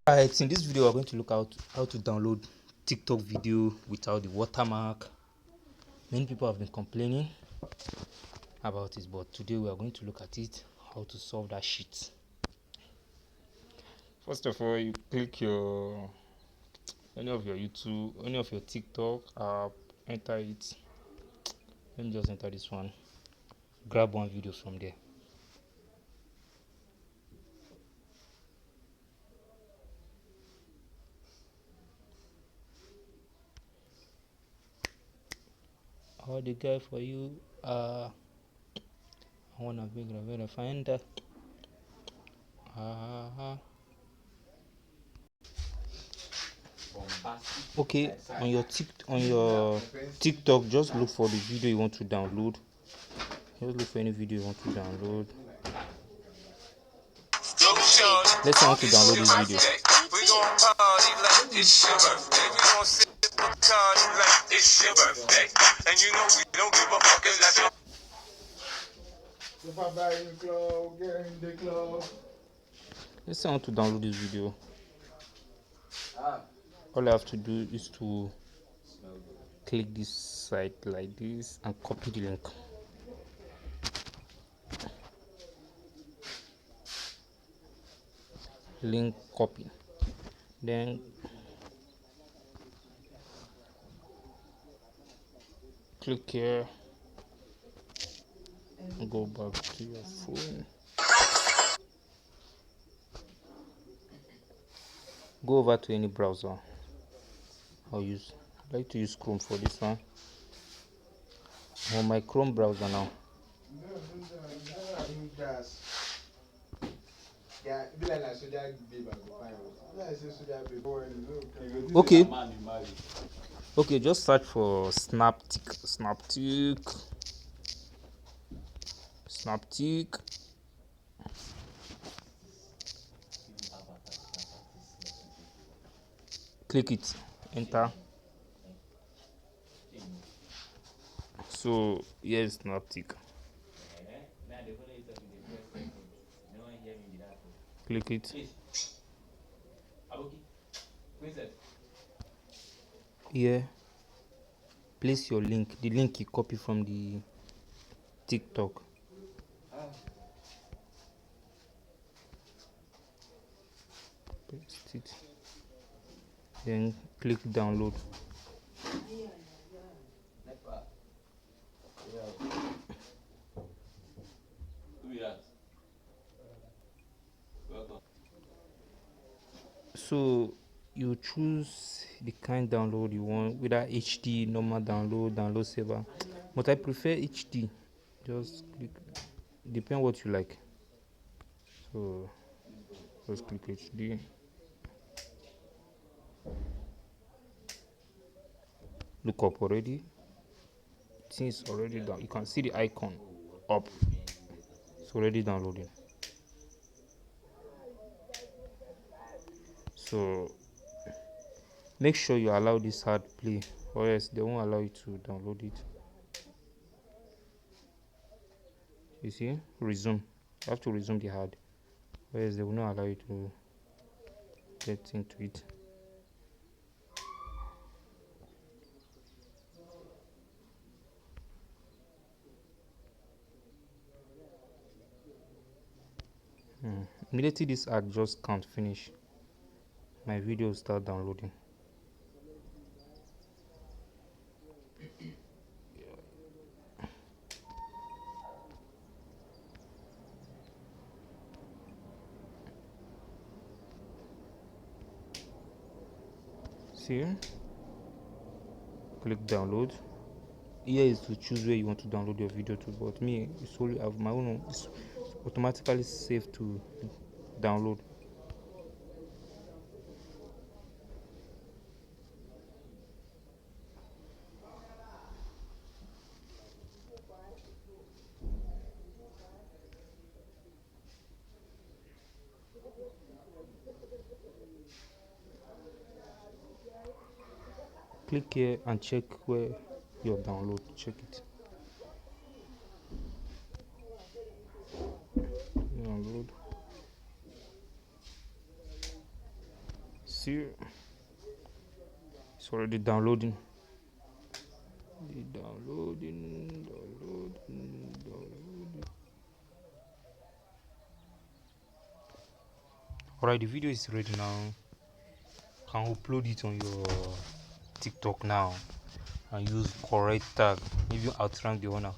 Alright, in this video we're going to look at how to download TikTok video without the watermark. Many people have been complaining about it, but today we are going to look at it, how to solve that shit. First of all, you click any of your YouTube, any of your TikTok app, enter it. Let me just enter this one. Grab one video from there. All the guy for you. I wanna be a finder. Okay, on your TikTok, just look for the video you want to download. Just look for any video you want to download. Let's say I want to download this video. Let's say I want to download this video. All I have to do is to click this site like this and copy the link. Link copy. Then click here and go back to your phone. Go over to any browser. I like to use Chrome for this one. On my Chrome browser now. Okay, just search for Snaptic. Click it, enter. So here's Snaptic. Click it. Here, place your link, the link you copy from the TikTok. Paste it. Then click download. So you choose the kind download you want, whether HD, normal download saver, but I prefer HD. Just click, depend what you like. So just click HD. Look up already. It's already done. You can see the icon up. It's already downloading. So make sure you allow this hard play, or else they won't allow you to download it. You see, resume. You have to resume the hard, or else they will not allow you to get into it. Immediately this ad just can't finish, my video will start downloading. See, click download. Here is to choose where you want to download your video to, but me, it's only have my own. It's automatically saved to download. Click here and check where your download. Check it. Download. see, it's already downloading. Downloading. Alright, the video is ready now. Can upload it on your TikTok now and use correct tag. Even outrank the owner.